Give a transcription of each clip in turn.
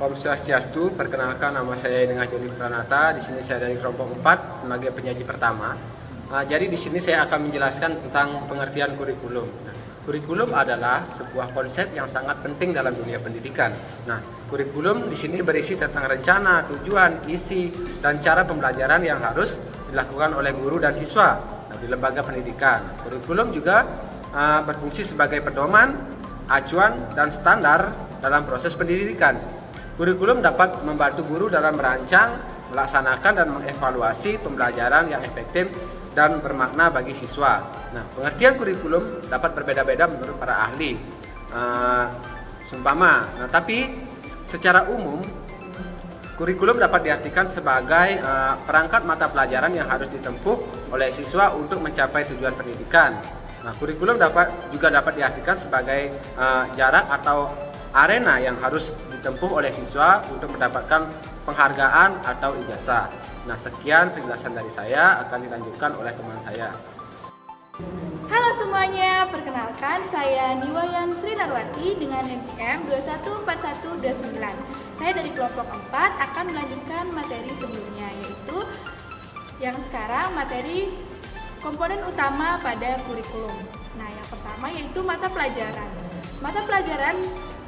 Om Swastiastu, perkenalkan nama saya dengan Joni Pranata. Di sini saya dari kelompok 4 sebagai penyaji pertama. Jadi di sini saya akan menjelaskan tentang pengertian kurikulum. Kurikulum adalah sebuah konsep yang sangat penting dalam dunia pendidikan. Kurikulum di sini berisi tentang rencana, tujuan, isi, dan cara pembelajaran yang harus dilakukan oleh guru dan siswa di lembaga pendidikan. Kurikulum juga berfungsi sebagai pedoman, acuan, dan standar dalam proses pendidikan. Kurikulum dapat membantu guru dalam merancang, melaksanakan, dan mengevaluasi pembelajaran yang efektif dan bermakna bagi siswa. Pengertian kurikulum dapat berbeda-beda menurut para ahli. Tapi secara umum kurikulum dapat diartikan sebagai perangkat mata pelajaran yang harus ditempuh oleh siswa untuk mencapai tujuan pendidikan. Kurikulum juga dapat diartikan sebagai jarak atau arena yang harus ditempuh oleh siswa untuk mendapatkan penghargaan atau ijazah. Sekian penjelasan dari saya, akan dilanjutkan oleh teman saya. Halo semuanya, perkenalkan saya Niwayan Sri Narwati dengan NPM 214129. Saya dari kelompok 4 akan melanjutkan materi sebelumnya, yaitu yang sekarang materi komponen utama pada kurikulum. Yang pertama yaitu mata pelajaran. Mata pelajaran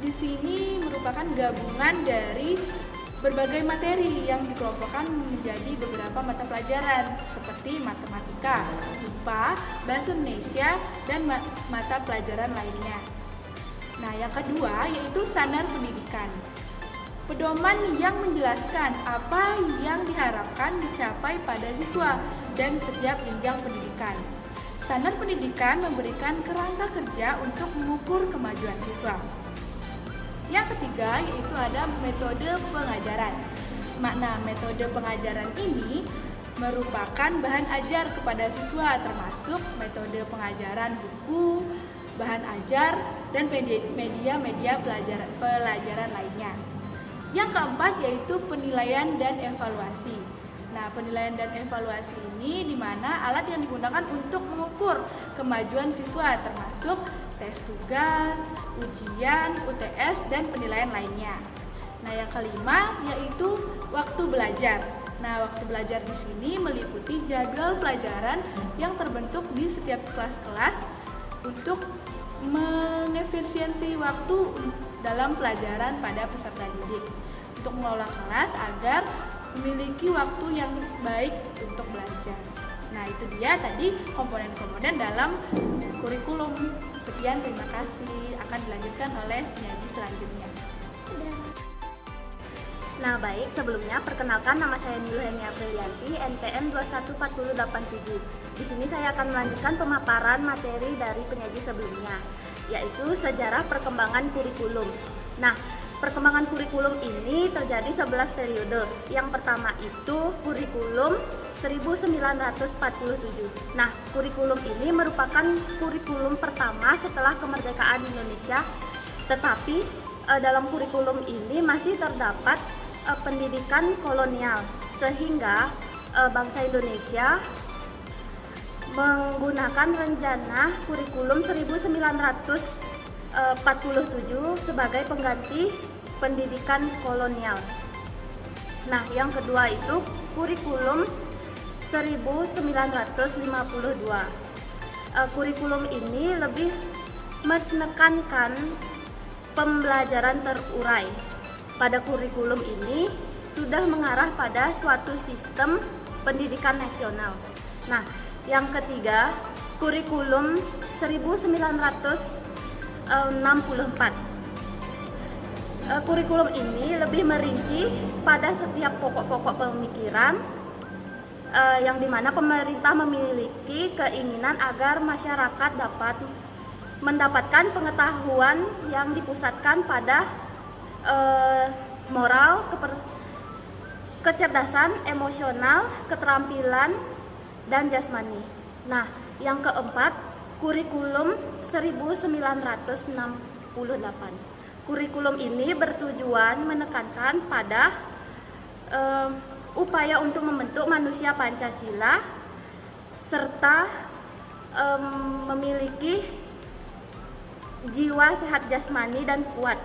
di sini merupakan gabungan dari berbagai materi yang dikelompokkan menjadi beberapa mata pelajaran seperti matematika, IPA, bahasa Indonesia, dan mata pelajaran lainnya. Yang kedua yaitu standar pendidikan. Pedoman yang menjelaskan apa yang diharapkan dicapai pada siswa dan setiap jenjang pendidikan. Standar pendidikan memberikan kerangka kerja untuk mengukur kemajuan siswa. Yang ketiga yaitu ada metode pengajaran. Makna metode pengajaran ini merupakan bahan ajar kepada siswa, termasuk metode pengajaran buku, bahan ajar, dan media-media pelajaran lainnya. Yang keempat yaitu penilaian dan evaluasi. Penilaian dan evaluasi ini di mana alat yang digunakan untuk mengukur kemajuan siswa, termasuk tes tugas, ujian, UTS, dan penilaian lainnya. Yang kelima yaitu waktu belajar. Waktu belajar di sini meliputi jadwal pelajaran yang terbentuk di setiap kelas-kelas untuk mengefisiensi waktu dalam pelajaran pada peserta didik, untuk mengelola kelas agar memiliki waktu yang baik untuk belajar. Itu dia tadi komponen-komponen dalam kurikulum. Sekian, terima kasih. Akan dilanjutkan oleh penyaji selanjutnya. Baik, sebelumnya perkenalkan nama saya Niluheni Aprilianti, NPM 214087. Di sini saya akan melanjutkan pemaparan materi dari penyaji sebelumnya, yaitu sejarah perkembangan kurikulum. Perkembangan kurikulum ini terjadi 11 periode. Yang pertama itu kurikulum 1947. Kurikulum ini merupakan kurikulum pertama setelah kemerdekaan Indonesia, tetapi dalam kurikulum ini masih terdapat pendidikan kolonial, sehingga bangsa Indonesia menggunakan rencana kurikulum 1947 sebagai pengganti pendidikan kolonial. Yang kedua itu kurikulum 1952. Kurikulum ini lebih menekankan pembelajaran terurai. Pada kurikulum ini sudah mengarah pada suatu sistem pendidikan nasional. Yang ketiga, kurikulum 1964. Kurikulum ini lebih merinci pada setiap pokok-pokok pemikiran yang dimana pemerintah memiliki keinginan agar masyarakat dapat mendapatkan pengetahuan yang dipusatkan pada moral, kecerdasan emosional, keterampilan, dan jasmani. Yang keempat, kurikulum 1968. Kurikulum ini bertujuan menekankan pada upaya untuk membentuk manusia Pancasila serta memiliki jiwa sehat jasmani dan kuat.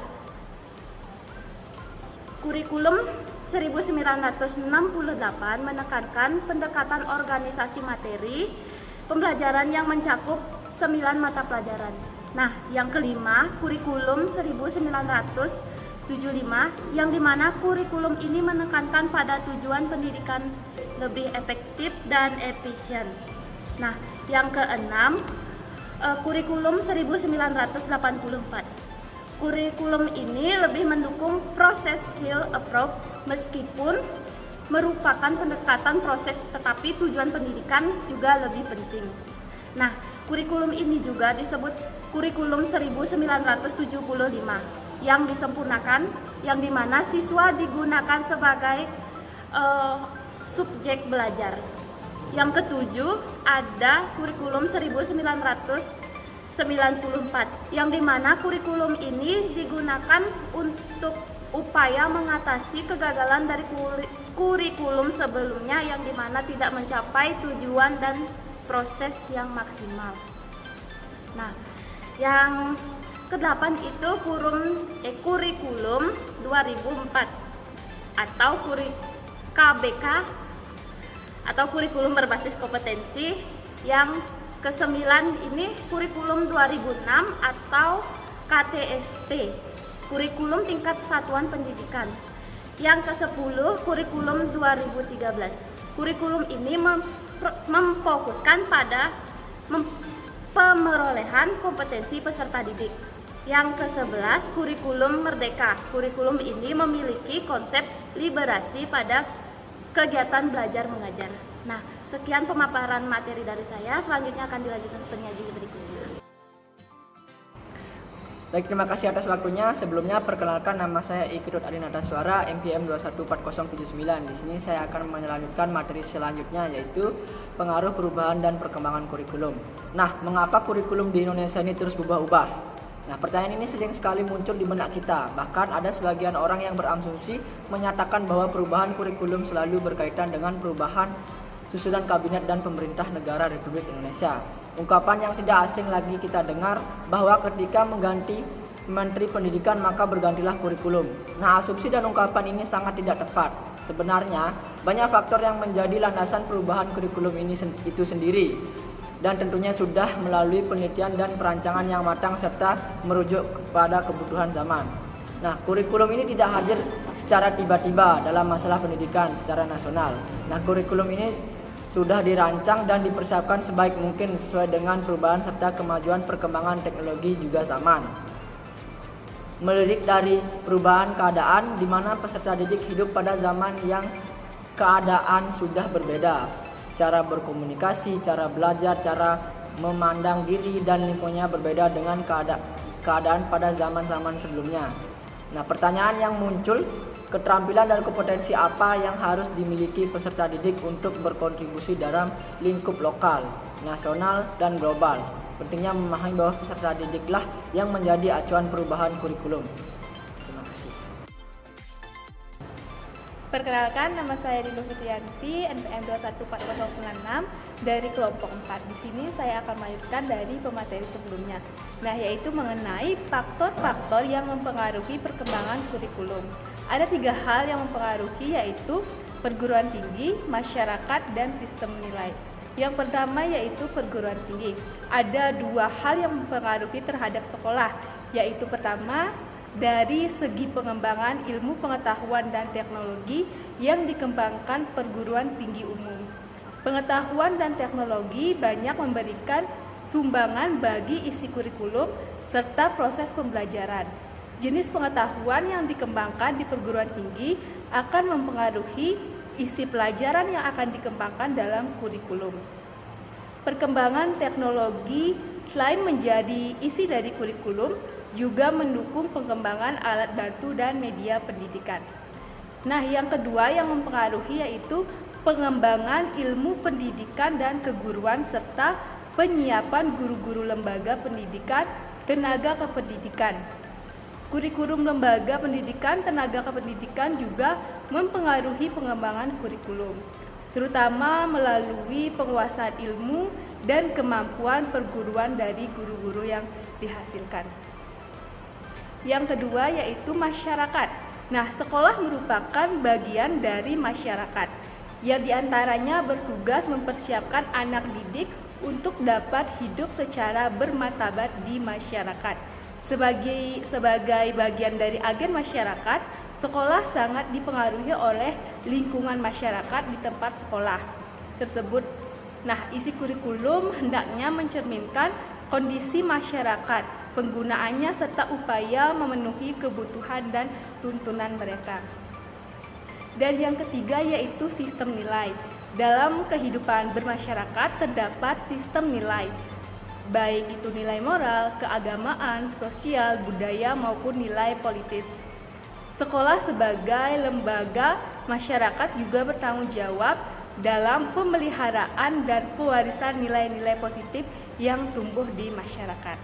Kurikulum 1968 menekankan pendekatan organisasi materi pembelajaran yang mencakup 9 mata pelajaran. Nah, yang kelima, kurikulum 1975 yang dimana kurikulum ini menekankan pada tujuan pendidikan lebih efektif dan efisien. Nah, yang keenam, kurikulum 1984. Kurikulum ini lebih mendukung proses skill approach meskipun merupakan pendekatan proses, tetapi tujuan pendidikan juga lebih penting. Nah, kurikulum ini juga disebut kurikulum 1975 yang disempurnakan, yang dimana siswa digunakan sebagai subjek belajar. Yang ketujuh ada kurikulum 1994 yang dimana kurikulum ini digunakan untuk upaya mengatasi kegagalan dari kurikulum sebelumnya yang dimana tidak mencapai tujuan dan proses yang maksimal. Nah, yang kedelapan itu kurikulum 2004 atau KBK atau kurikulum berbasis kompetensi. Yang kesembilan ini kurikulum 2006 atau KTSP, kurikulum tingkat satuan pendidikan. Yang ke-10 kurikulum 2013. Kurikulum ini memfokuskan pada pemerolehan kompetensi peserta didik. Yang ke-11 kurikulum merdeka. Kurikulum ini memiliki konsep liberasi pada kegiatan belajar mengajar. Nah, sekian pemaparan materi dari saya. Selanjutnya akan dilanjutkan penyaji berikutnya. Baik, terima kasih atas waktunya. Sebelumnya perkenalkan, nama saya Ikirut Adinata Suara MPM 214079. Di sini saya akan melanjutkan materi selanjutnya, yaitu pengaruh perubahan dan perkembangan kurikulum. Nah, mengapa kurikulum di Indonesia ini terus berubah-ubah? Nah, pertanyaan ini sering sekali muncul di benak kita. Bahkan ada sebagian orang yang berasumsi menyatakan bahwa perubahan kurikulum selalu berkaitan dengan perubahan susunan kabinet dan pemerintah negara Republik Indonesia. Ungkapan yang tidak asing lagi kita dengar bahwa ketika mengganti Menteri Pendidikan maka bergantilah kurikulum. Nah, asumsi dan ungkapan ini sangat tidak tepat. Sebenarnya banyak faktor yang menjadi landasan perubahan kurikulum ini itu sendiri, dan tentunya sudah melalui penelitian dan perancangan yang matang serta merujuk kepada kebutuhan zaman. Nah, kurikulum ini tidak hadir secara tiba-tiba dalam masalah pendidikan secara nasional. Nah, kurikulum ini sudah dirancang dan dipersiapkan sebaik mungkin sesuai dengan perubahan serta kemajuan perkembangan teknologi juga zaman. Melirik dari perubahan keadaan di mana peserta didik hidup pada zaman yang keadaan sudah berbeda. Cara berkomunikasi, cara belajar, cara memandang diri dan lingkungannya berbeda dengan keadaan pada zaman-zaman sebelumnya. Nah, pertanyaan yang muncul, keterampilan dan kompetensi apa yang harus dimiliki peserta didik untuk berkontribusi dalam lingkup lokal, nasional, dan global. Pentingnya memahami bahwa peserta didiklah yang menjadi acuan perubahan kurikulum. Terima kasih. Perkenalkan, nama saya Dinda Fitriyanti, NPM 214096 dari kelompok 4. Di sini saya akan melanjutkan dari pemateri sebelumnya. Nah, yaitu mengenai faktor-faktor yang mempengaruhi perkembangan kurikulum. Ada 3 hal yang mempengaruhi, yaitu perguruan tinggi, masyarakat, dan sistem nilai. Yang pertama yaitu perguruan tinggi. Ada 2 hal yang mempengaruhi terhadap sekolah, yaitu pertama dari segi pengembangan ilmu pengetahuan dan teknologi yang dikembangkan perguruan tinggi umum. Pengetahuan dan teknologi banyak memberikan sumbangan bagi isi kurikulum serta proses pembelajaran. Jenis pengetahuan yang dikembangkan di perguruan tinggi akan mempengaruhi isi pelajaran yang akan dikembangkan dalam kurikulum. Perkembangan teknologi selain menjadi isi dari kurikulum, juga mendukung pengembangan alat bantu dan media pendidikan. Nah, yang kedua yang mempengaruhi yaitu pengembangan ilmu pendidikan dan keguruan serta penyiapan guru-guru lembaga pendidikan, tenaga kependidikan. Kurikulum lembaga pendidikan, tenaga kependidikan juga mempengaruhi pengembangan kurikulum, terutama melalui penguasaan ilmu dan kemampuan perguruan dari guru-guru yang dihasilkan. Yang kedua yaitu masyarakat. Nah, sekolah merupakan bagian dari masyarakat yang diantaranya bertugas mempersiapkan anak didik untuk dapat hidup secara bermartabat di masyarakat. Sebagai bagian dari agen masyarakat, sekolah sangat dipengaruhi oleh lingkungan masyarakat di tempat sekolah tersebut. Nah, isi kurikulum hendaknya mencerminkan kondisi masyarakat, penggunaannya serta upaya memenuhi kebutuhan dan tuntunan mereka. Dan yang ketiga yaitu sistem nilai. Dalam kehidupan bermasyarakat terdapat sistem nilai, baik itu nilai moral, keagamaan, sosial, budaya maupun nilai politis. Sekolah sebagai lembaga masyarakat juga bertanggung jawab dalam pemeliharaan dan pewarisan nilai-nilai positif yang tumbuh di masyarakat.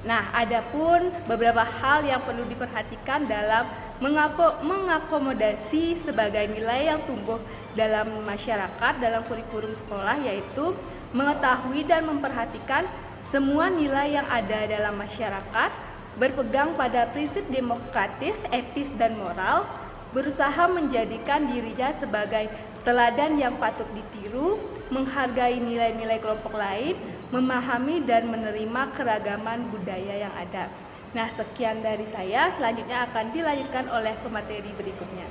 Nah, adapun beberapa hal yang perlu diperhatikan dalam mengakomodasi sebagai nilai yang tumbuh dalam masyarakat dalam kurikulum sekolah, yaitu mengetahui dan memperhatikan semua nilai yang ada dalam masyarakat, berpegang pada prinsip demokratis, etis, dan moral, berusaha menjadikan dirinya sebagai teladan yang patut ditiru, menghargai nilai-nilai kelompok lain, memahami dan menerima keragaman budaya yang ada. Nah, sekian dari saya, selanjutnya akan dilanjutkan oleh pemateri berikutnya.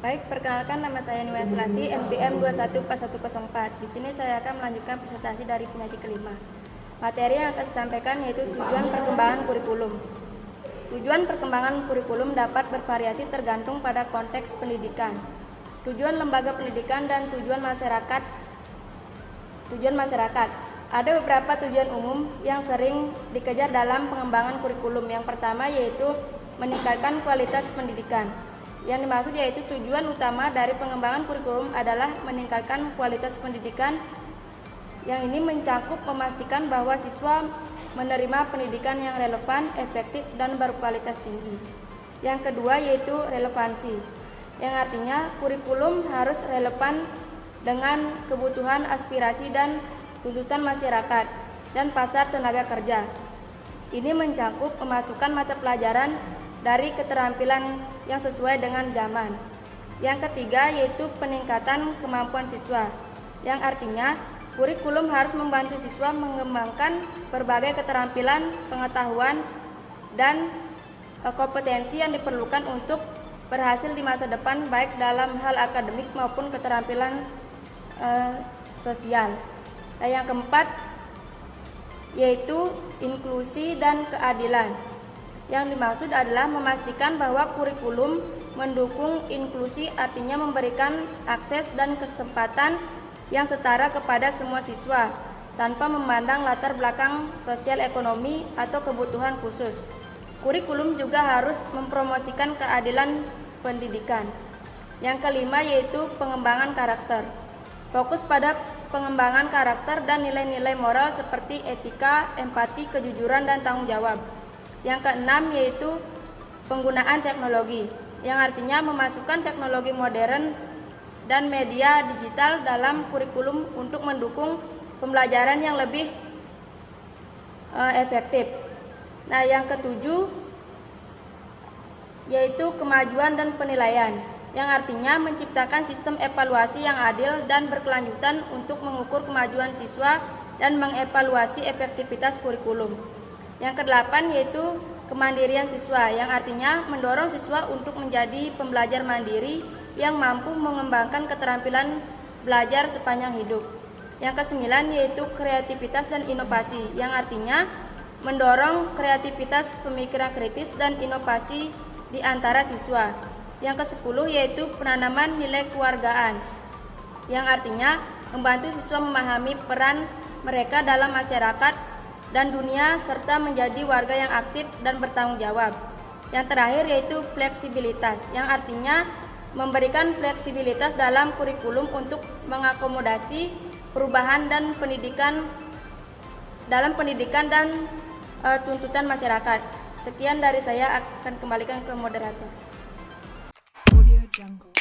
Baik, perkenalkan nama saya Niwayan Sulasi, NPM 214104. Di sini saya akan melanjutkan presentasi dari penyaji kelima. Materi yang akan saya sampaikan yaitu tujuan perkembangan kurikulum. Tujuan perkembangan kurikulum dapat bervariasi tergantung pada konteks pendidikan, tujuan lembaga pendidikan, dan tujuan masyarakat. Ada beberapa tujuan umum yang sering dikejar dalam pengembangan kurikulum. Yang pertama yaitu meningkatkan kualitas pendidikan. Yang dimaksud yaitu tujuan utama dari pengembangan kurikulum adalah meningkatkan kualitas pendidikan. Yang ini mencakup memastikan bahwa siswa menerima pendidikan yang relevan, efektif, dan berkualitas tinggi. Yang kedua yaitu relevansi, yang artinya kurikulum harus relevan dengan kebutuhan, aspirasi, dan tuntutan masyarakat dan pasar tenaga kerja. Ini mencakup memasukkan mata pelajaran dari keterampilan yang sesuai dengan zaman. Yang ketiga yaitu peningkatan kemampuan siswa, yang artinya kurikulum harus membantu siswa mengembangkan berbagai keterampilan, pengetahuan, dan kompetensi yang diperlukan untuk berhasil di masa depan, baik dalam hal akademik maupun keterampilan sosial. Nah, yang keempat yaitu inklusi dan keadilan. Yang dimaksud adalah memastikan bahwa kurikulum mendukung inklusi, artinya memberikan akses dan kesempatan yang setara kepada semua siswa tanpa memandang latar belakang sosial ekonomi atau kebutuhan khusus. Kurikulum juga harus mempromosikan keadilan pendidikan. Yang kelima yaitu pengembangan karakter. Fokus pada pengembangan karakter dan nilai-nilai moral seperti etika, empati, kejujuran, dan tanggung jawab. Yang keenam yaitu penggunaan teknologi, yang artinya memasukkan teknologi modern dan media digital dalam kurikulum untuk mendukung pembelajaran yang lebih efektif. Nah, yang ketujuh yaitu kemajuan dan penilaian, yang artinya menciptakan sistem evaluasi yang adil dan berkelanjutan untuk mengukur kemajuan siswa dan mengevaluasi efektivitas kurikulum. Yang kedelapan yaitu kemandirian siswa, yang artinya mendorong siswa untuk menjadi pembelajar mandiri yang mampu mengembangkan keterampilan belajar sepanjang hidup. Yang kesembilan yaitu kreativitas dan inovasi, yang artinya mendorong kreativitas, pemikiran kritis, dan inovasi di antara siswa. Yang ke-10 yaitu penanaman nilai kewargaan, yang artinya membantu siswa memahami peran mereka dalam masyarakat dan dunia serta menjadi warga yang aktif dan bertanggung jawab. Yang terakhir yaitu fleksibilitas, yang artinya memberikan fleksibilitas dalam kurikulum untuk mengakomodasi perubahan dan pendidikan dan tuntutan masyarakat. Sekian dari saya, akan kembalikan ke moderator. Audio Jungle.